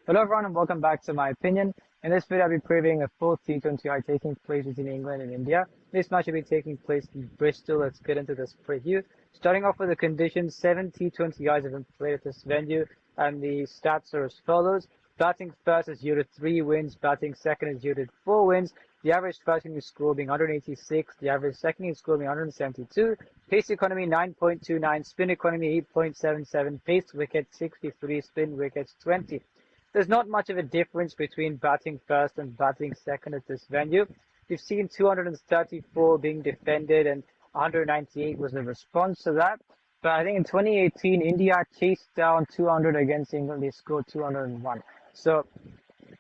Hello everyone and welcome back to my opinion. In this video I'll be previewing a full T20I taking place between England and India. This match will be taking place in Bristol. Let's get into this preview. Starting off with the conditions, 7 T20Is have been played at this venue and the stats are as follows. Batting first is yielded 3 wins, batting second is yielded 4 wins. The average first inning score being 186, the average second inning score being 172. Pace economy 9.29, spin economy 8.77, pace wicket 63, spin wickets 20. There's not much of a difference between batting first and batting second at this venue. We've seen 234 being defended and 198 was the response to that. But I think in 2018, India chased down 200 against England. They scored 201. So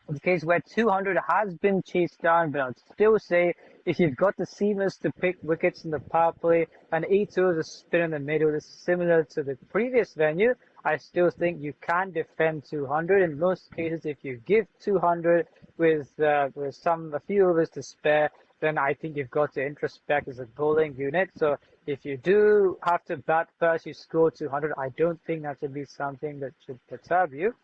in the case where 200 has been chased down, but I'd still say if you've got the seamers to pick wickets in the power play and 8 overs to spin in the middle, this is similar to the previous venue. I still think you can defend 200. In most cases, if you give 200 with a few overs to spare, then I think you've got to introspect as a bowling unit. So if you do have to bat first, you score 200. I don't think that should be something that should perturb you.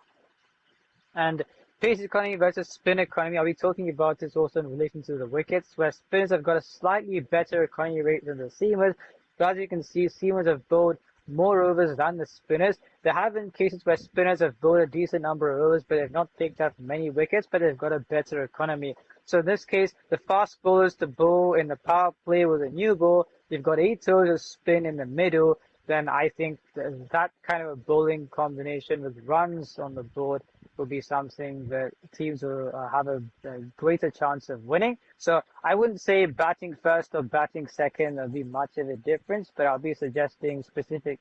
And pace economy versus spin economy, I'll be talking about this also in relation to the wickets, where spinners have got a slightly better economy rate than the seamers. But as you can see, seamers have bowled more overs than the spinners. There have been cases where spinners have bowled a decent number of overs, but they've not picked up many wickets, but they've got a better economy. So in this case, the fast bowlers to bowl in the power play with a new ball, you've got 8 overs of spin in the middle, then I think that kind of a bowling combination with runs on the board will be something that teams will have a greater chance of winning. So I wouldn't say batting first or batting second will be much of a difference, but I'll be suggesting specific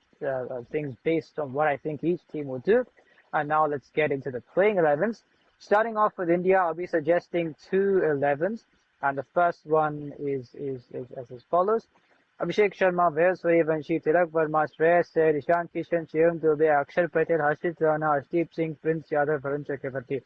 things based on what I think each team will do. And now let's get into the playing 11s. Starting off with India, I'll be suggesting 2 11s, and the first one is as follows. Abhishek Sharma, Veer Suryavanshi, Tilak Verma, Shreyas Said, Ishan Kishan, Shivam Dubey, Akshar Patel, Harshit Rana, Arshdeep Singh, Prince Yadav, Varun Chakravarti.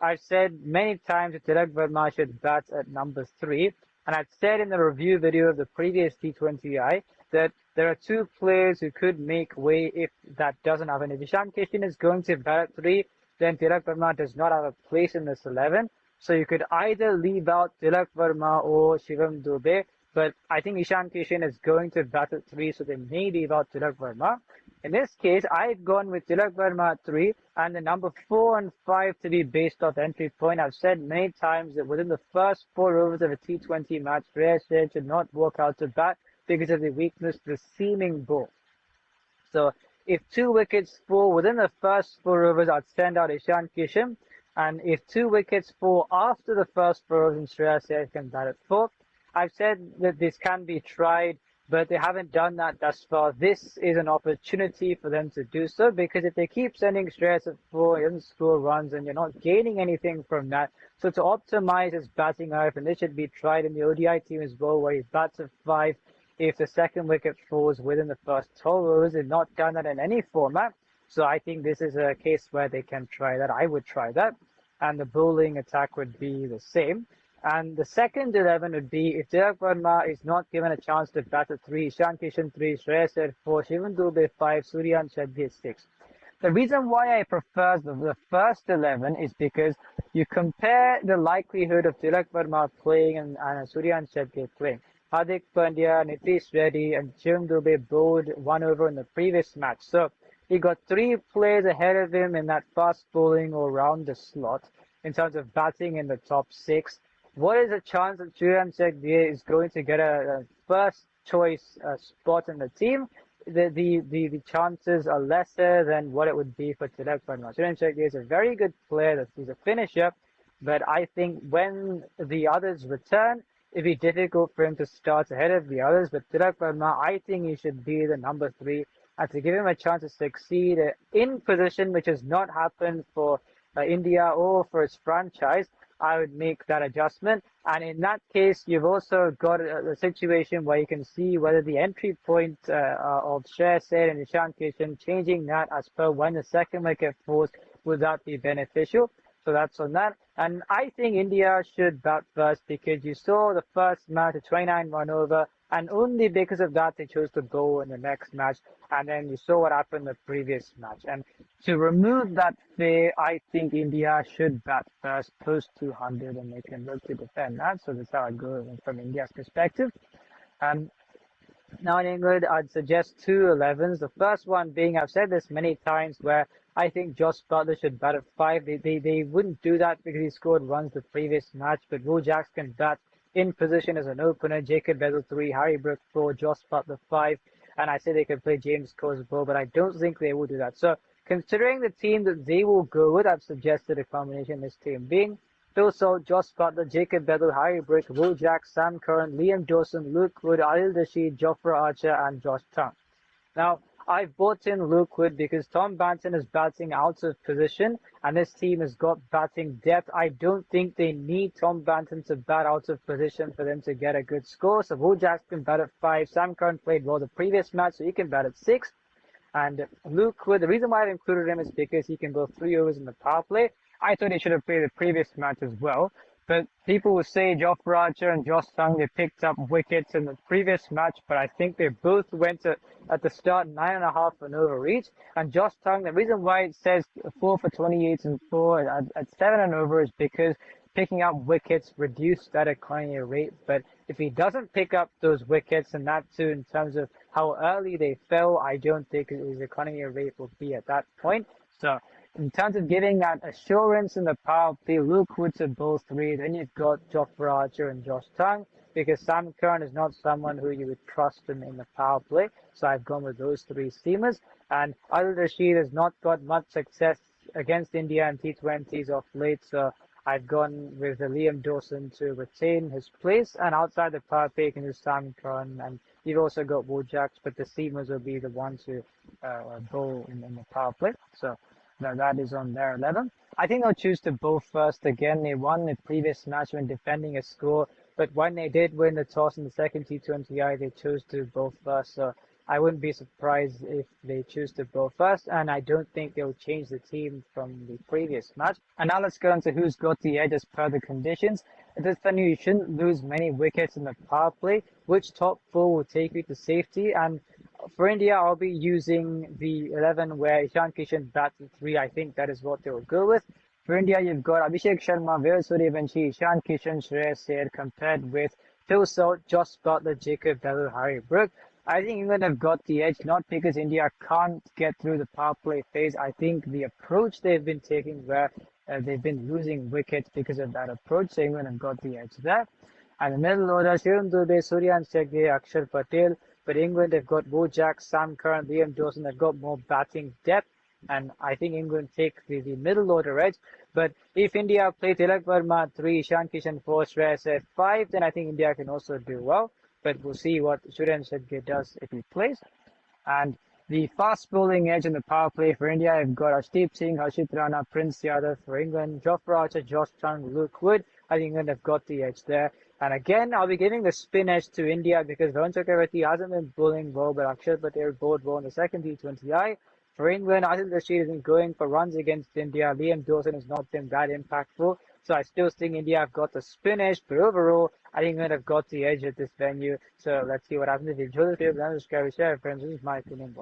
I've said many times that Tilak Verma should bat at number 3, and I've said in the review video of the previous T20I that there are 2 players who could make way if that doesn't happen. If Ishan Kishan is going to bat at 3, then Tilak Verma does not have a place in this 11. So you could either leave out Tilak Verma or Shivam Dubey. But I think Ishan Kishan is going to bat at 3, so they may leave out Tilak Verma. In this case, I've gone with Tilak Verma at 3 and the number 4 and 5 to be based off entry point. I've said many times that within the first 4 overs of a T20 match, Shreyas Said should not walk out to bat because of the weakness to the seaming ball. So if 2 wickets fall within the first 4 overs, I'd send out Ishan Kishan. And if 2 wickets fall after the first 4 overs, Shreyas Said can bat at 4. I've said that this can be tried, but they haven't done that thus far. This is an opportunity for them to do so, because if they keep sending Shreyas at 4, he doesn't score runs, and you're not gaining anything from that. So to optimize his batting life, and this should be tried in the ODI team as well, where he bats at 5 if the second wicket falls within the first 12 overs. They've not done that in any format. So I think this is a case where they can try that. I would try that. And the bowling attack would be the same. And the second 11 would be if Tilak Verma is not given a chance to bat at 3, Ishan Kishan 3, Shreyas Said 4, Shivam Dubey 5, Suryan Shetty 6. The reason why I prefer the first 11 is because you compare the likelihood of Tilak Verma playing and Suryan Shetty playing. Hardik Pandya, Nitish Reddy, and Shivam Dubey bowled 1 over in the previous match. So he got 3 players ahead of him in that fast bowling or round the slot in terms of batting in the top 6. What is the chance that Suryan Shetty is going to get a first choice spot in the team? The chances are lesser than what it would be for Tilak Verma. Suryan Shetty is a very good player. He's a finisher, but I think when the others return, it'd be difficult for him to start ahead of the others. But Tilak Verma, I think he should be the number 3, and to give him a chance to succeed in position, which has not happened for India or for his franchise, I would make that adjustment. And in that case, you've also got a situation where you can see whether the entry point of Shreyas Said and Ishan Kishan, changing that as per when the second wicket falls, would that be beneficial? So that's on that. And I think India should bat first, because you saw the first match, a 29 run over, And only because of that, they chose to go in the next match. And then you saw what happened in the previous match. And to remove that fear, I think India should bat first, post 200, and they can look to defend that. So that's how I go from India's perspective. Um, Now in England, I'd suggest two 11s. The first one being, I've said this many times, where I think Josh Butler should bat at 5. They wouldn't do that because he scored runs the previous match, but Will Jacks can bat in position as an opener. Jacob Bedell 3, Harry Brook 4, Josh Butler 5, and I say they could play James Cosgrove, but I don't think they will do that. So considering the team that they will go with, I've suggested a combination of this team being Phil Salt, Josh Butler, Jacob Bedell, Harry Brook, Will Jacks, Sam Curran, Liam Dawson, Luke Wood, Adil Rashid, Jofra Archer, and Josh Tongue. Now, I've bought in Luke Wood because Tom Banton is batting out of position, and this team has got batting depth. I don't think they need Tom Banton to bat out of position for them to get a good score. So Will Jacks can bat at 5. Sam Curran played well the previous match, so he can bat at 6. And Luke Wood, the reason why I've included him is because he can go 3 overs in the power play. I thought he should have played the previous match as well. But people will say Jofra Archer and Josh Tongue, they picked up wickets in the previous match, but I think they both went at the start 9.5 and over each. And Josh Tongue, the reason why it says 4 for 28 and 4 at 7 and over is because picking up wickets reduced that economy rate. But if he doesn't pick up those wickets, and that too in terms of how early they fell, I don't think his economy rate will be at that point. So in terms of giving that assurance in the power play, Luke Wood to both 3. Then you've got Jofra Archer and Josh Tongue, because Sam Curran is not someone who you would trust in the power play. So I've gone with those 3 seamers. And Adil Rashid has not got much success against India in T20s of late. So I've gone with Liam Dawson to retain his place. And outside the power play, you can do Sam Curran. And you've also got Will Jacks, but the seamers will be the ones who bowl in the power play. So that is on their 11. I think they'll choose to bowl first again. They won the previous match when defending a score, but when they did win the toss in the second T20I, they chose to bowl first. So I wouldn't be surprised if they choose to bowl first, and I don't think they'll change the team from the previous match. And now let's go into who's got the edge as per the conditions. At this venue, you shouldn't lose many wickets in the power play. Which top 4 will take you to safety? And for India, I'll be using the 11 where Ishan Kishan bats at 3. I think that is what they will go with. For India, you've got Abhishek Sharma, Veer Suryavanshi, Ishan Kishan, Shreyas Iyer compared with Phil Salt, Josh Butler, Jacob Bedell, Harry Brook. I think England have got the edge, not because India can't get through the power play phase. I think the approach they've been taking where they've been losing wickets because of that approach. So England have got the edge there. And the middle order, Shivam Dube, Suryan Shegde, Akshar Patel. But England have got Will Jacks, Sam Curran, Liam Dawson. They've got more batting depth. And I think England take the middle order edge. But if India play Tilak Verma 3, Ishan Kishan 4, Shreyas Iyer 5, then I think India can also do well. But we'll see what Suryan Shegde does if he plays. And the fast bowling edge in the power play for India, I've got Arshdeep Singh, Harshit Rana, Prince Yadav for England, Jofra Archer, Josh Tongue, Luke Wood. I think England have got the edge there. And again, I'll be giving the spin edge to India because Varun Chakravarti hasn't been bowling well, but Akshar Patel bowled well in the second T20I. For England, Adil Rashid isn't going for runs against India. Liam Dawson has not been that impactful. So I still think India have got the spin edge, but overall, I think England have got the edge at this venue. So let's see what happens. If you enjoy the video, then subscribe, share, friends. This is my opinion.